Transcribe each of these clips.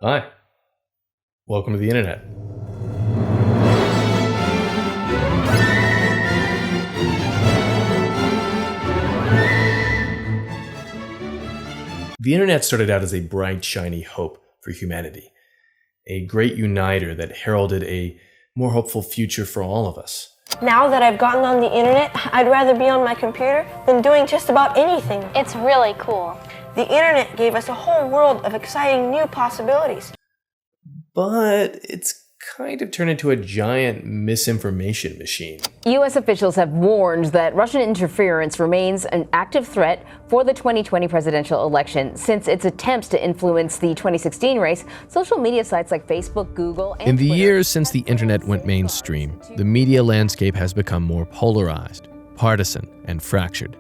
Hi, welcome to the internet. The internet started out as a bright, shiny hope for humanity, a great uniter that heralded a more hopeful future for all of us. Now that I've gotten on the internet, I'd rather be on my computer than doing just about anything. It's really cool. The internet gave us a whole world of exciting new possibilities. But it's kind of turned into a giant misinformation machine. U.S. officials have warned that Russian interference remains an active threat for the 2020 presidential election. Since its attempts to influence the 2016 race, social media sites like Facebook, Google, and In the Twitter years since the internet went mainstream, the media landscape has become more polarized, partisan, and fractured.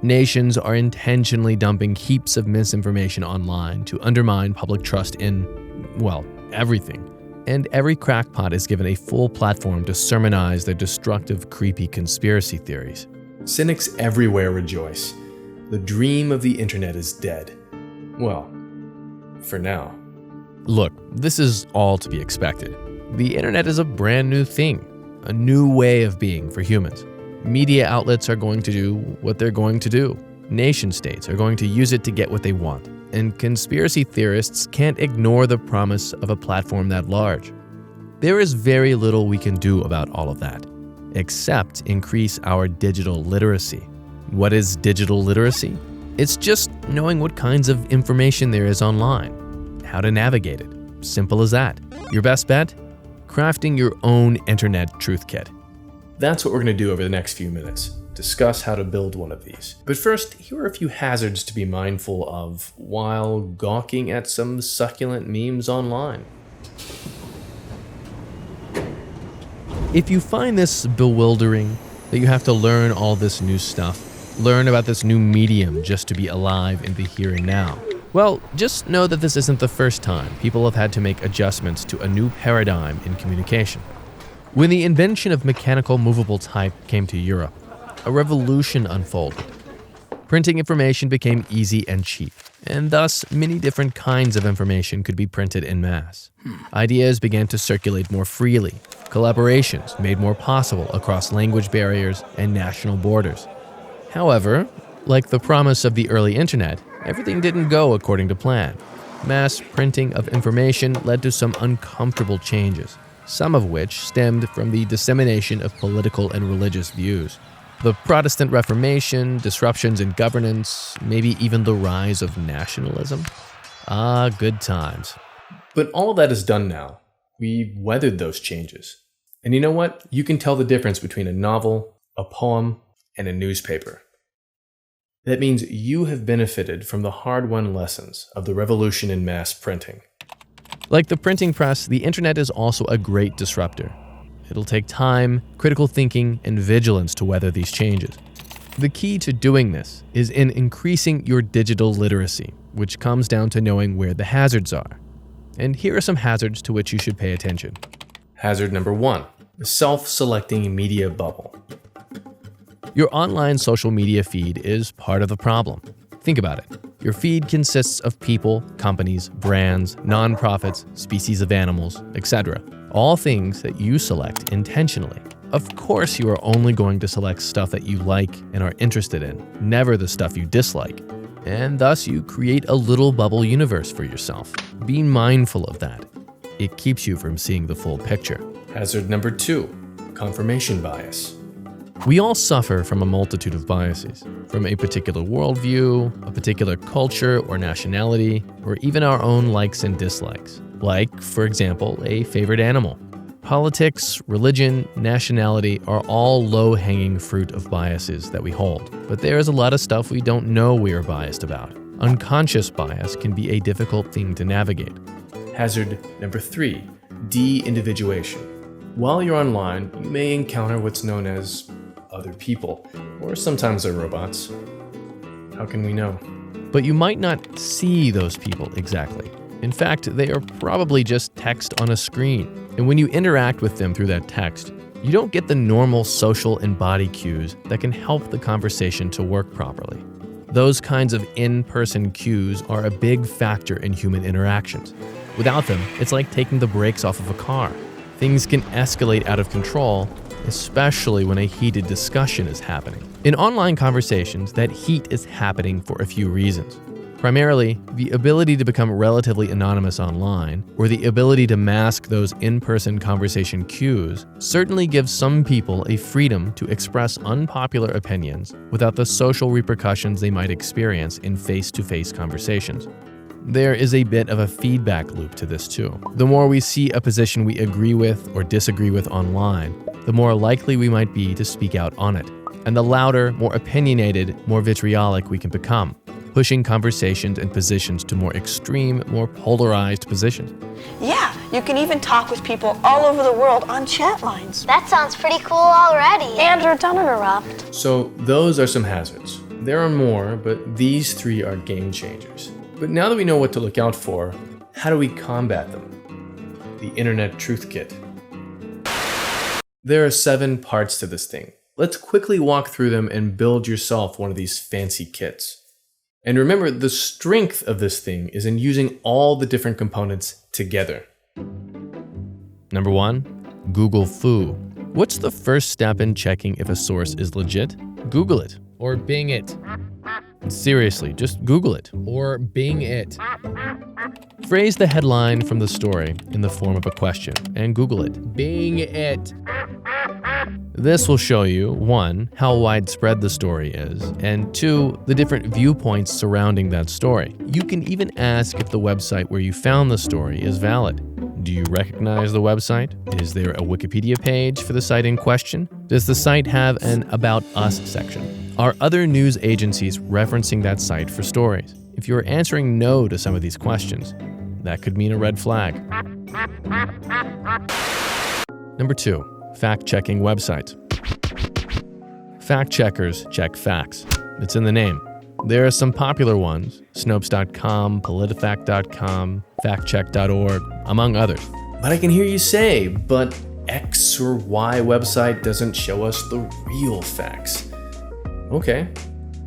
Nations are intentionally dumping heaps of misinformation online to undermine public trust in, well, everything. And every crackpot is given a full platform to sermonize their destructive, creepy conspiracy theories. Cynics everywhere rejoice. The dream of the internet is dead. Well, for now. Look, this is all to be expected. The internet is a brand new thing, a new way of being for humans. Media outlets are going to do what they're going to do. Nation states are going to use it to get what they want. And conspiracy theorists can't ignore the promise of a platform that large. There is very little we can do about all of that, except increase our digital literacy. What is digital literacy? It's just knowing what kinds of information there is online, how to navigate it. Simple as that. Your best bet? Crafting your own internet truth kit. That's what we're going to do over the next few minutes. Discuss how to build one of these. But first, here are a few hazards to be mindful of while gawking at some succulent memes online. If you find this bewildering, that you have to learn all this new stuff, learn about this new medium just to be alive in the here and now, well, just know that this isn't the first time people have had to make adjustments to a new paradigm in communication. When the invention of mechanical movable type came to Europe, a revolution unfolded. Printing information became easy and cheap, and thus many different kinds of information could be printed en masse. Ideas began to circulate more freely, collaborations made more possible across language barriers and national borders. However, like the promise of the early internet, everything didn't go according to plan. Mass printing of information led to some uncomfortable changes, some of which stemmed from the dissemination of political and religious views. The Protestant Reformation, disruptions in governance, maybe even the rise of nationalism. Ah, good times. But all of that is done now. We weathered those changes. And you know what? You can tell the difference between a novel, a poem, and a newspaper. That means you have benefited from the hard-won lessons of the revolution in mass printing. Like the printing press, the internet is also a great disruptor. It'll take time, critical thinking, and vigilance to weather these changes. The key to doing this is in increasing your digital literacy, which comes down to knowing where the hazards are. And here are some hazards to which you should pay attention. Hazard number 1, the self-selecting media bubble. Your online social media feed is part of the problem. Think about it. Your feed consists of people, companies, brands, nonprofits, species of animals, etc. All things that you select intentionally. Of course, you are only going to select stuff that you like and are interested in, never the stuff you dislike. And thus, you create a little bubble universe for yourself. Be mindful of that. It keeps you from seeing the full picture. Hazard number 2, confirmation bias. We all suffer from a multitude of biases, from a particular worldview, a particular culture or nationality, or even our own likes and dislikes. Like, for example, a favorite animal. Politics, religion, nationality are all low-hanging fruit of biases that we hold, but there is a lot of stuff we don't know we are biased about. Unconscious bias can be a difficult thing to navigate. Hazard number 3, de-individuation. While you're online, you may encounter what's known as other people, or sometimes they're robots. How can we know? But you might not see those people exactly. In fact, they are probably just text on a screen. And when you interact with them through that text, you don't get the normal social and body cues that can help the conversation to work properly. Those kinds of in-person cues are a big factor in human interactions. Without them, it's like taking the brakes off of a car. Things can escalate out of control, especially when a heated discussion is happening. In online conversations, that heat is happening for a few reasons. Primarily, the ability to become relatively anonymous online, or the ability to mask those in-person conversation cues, certainly gives some people a freedom to express unpopular opinions without the social repercussions they might experience in face-to-face conversations. There is a bit of a feedback loop to this too. The more we see a position we agree with or disagree with online, the more likely we might be to speak out on it. And the louder, more opinionated, more vitriolic we can become, pushing conversations and positions to more extreme, more polarized positions. Yeah, you can even talk with people all over the world on chat lines. That sounds pretty cool already. Andrew, don't interrupt. So those are some hazards. There are more, but these 3 are game changers. But now that we know what to look out for, how do we combat them? The Internet Truthkit. There are 7 parts to this thing. Let's quickly walk through them and build yourself one of these fancy kits. And remember, the strength of this thing is in using all the different components together. Number 1, Google Foo. What's the first step in checking if a source is legit? Google it, or Bing it. Seriously, just Google it, or Bing it. Phrase the headline from the story in the form of a question, and Google it. Bing it. This will show you, 1, how widespread the story is, and 2, the different viewpoints surrounding that story. You can even ask if the website where you found the story is valid. Do you recognize the website? Is there a Wikipedia page for the site in question? Does the site have an About Us section? Are other news agencies referencing that site for stories? If you're answering no to some of these questions, that could mean a red flag. Number 2. Fact-checking websites. Fact-checkers check facts. It's in the name. There are some popular ones, Snopes.com, PolitiFact.com, FactCheck.org, among others. But I can hear you say, but X or Y website doesn't show us the real facts. Okay,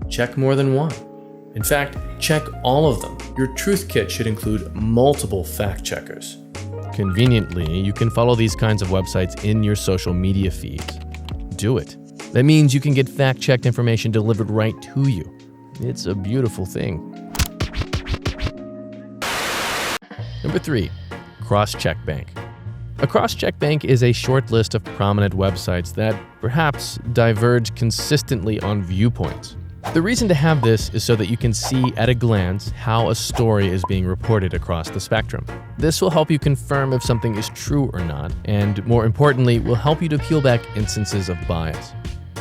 check more than one. In fact, check all of them. Your Truthkit should include multiple fact-checkers. Conveniently, you can follow these kinds of websites in your social media feeds. Do it. That means you can get fact-checked information delivered right to you. It's a beautiful thing. Number 3, Crosscheck Bank. A Crosscheck Bank is a short list of prominent websites that perhaps diverge consistently on viewpoints. The reason to have this is so that you can see at a glance how a story is being reported across the spectrum. This will help you confirm if something is true or not, and more importantly, will help you to peel back instances of bias.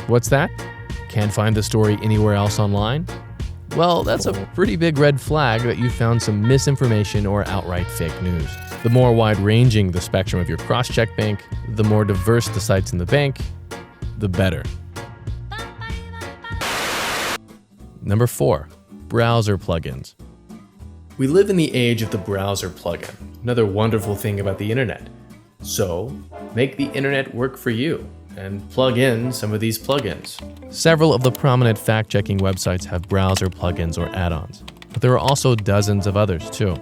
What's that? Can't find the story anywhere else online? Well, that's a pretty big red flag that you found some misinformation or outright fake news. The more wide-ranging the spectrum of your Crosscheck Bank, the more diverse the sites in the bank, the better. Number 4, browser plugins. We live in the age of the browser plugin, another wonderful thing about the internet. So, make the internet work for you and plug in some of these plugins. Several of the prominent fact-checking websites have browser plugins or add-ons, but there are also dozens of others too.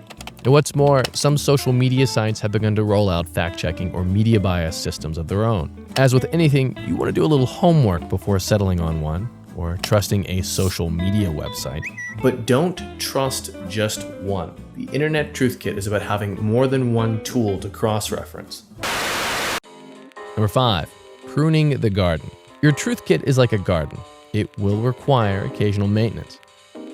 And what's more, some social media sites have begun to roll out fact-checking or media bias systems of their own. As with anything, you want to do a little homework before settling on one, or trusting a social media website. But don't trust just one. The Internet Truthkit is about having more than one tool to cross-reference. Number 5, pruning the garden. Your Truthkit is like a garden. It will require occasional maintenance.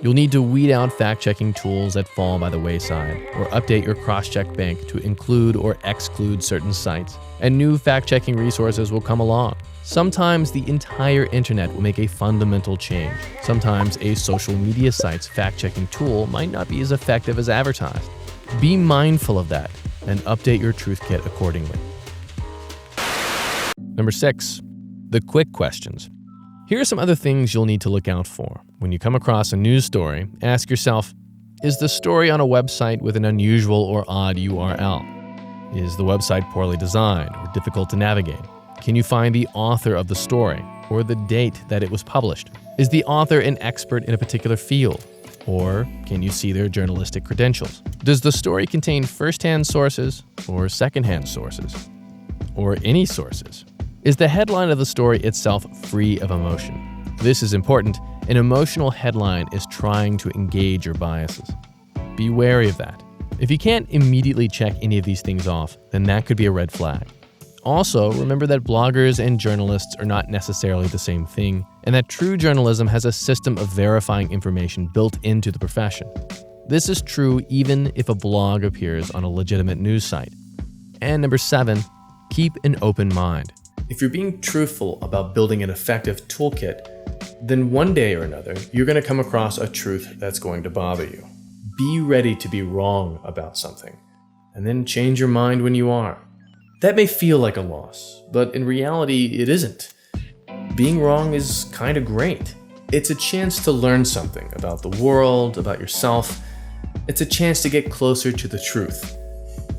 You'll need to weed out fact-checking tools that fall by the wayside, or update your Crosscheck Bank to include or exclude certain sites, and new fact-checking resources will come along. Sometimes the entire internet will make a fundamental change. Sometimes a social media site's fact-checking tool might not be as effective as advertised. Be mindful of that and update your Truthkit accordingly. Number 6, the quick questions. Here are some other things you'll need to look out for. When you come across a news story, ask yourself, is the story on a website with an unusual or odd URL? Is the website poorly designed or difficult to navigate? Can you find the author of the story or the date that it was published? Is the author an expert in a particular field? Or can you see their journalistic credentials? Does the story contain first-hand sources or second-hand sources? Or any sources? Is the headline of the story itself free of emotion? This is important. An emotional headline is trying to engage your biases. Be wary of that. If you can't immediately check any of these things off, then that could be a red flag. Also, remember that bloggers and journalists are not necessarily the same thing, and that true journalism has a system of verifying information built into the profession. This is true even if a blog appears on a legitimate news site. And number 7, keep an open mind. If you're being truthful about building an effective toolkit, then one day or another, you're going to come across a truth that's going to bother you. Be ready to be wrong about something, and then change your mind when you are. That may feel like a loss, but in reality, it isn't. Being wrong is kind of great. It's a chance to learn something about the world, about yourself. It's a chance to get closer to the truth,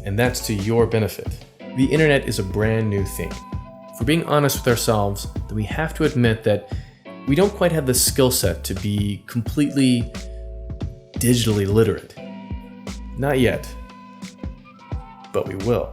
and that's to your benefit. The internet is a brand new thing. If we're being honest with ourselves, then we have to admit that we don't quite have the skill set to be completely digitally literate. Not yet, but we will.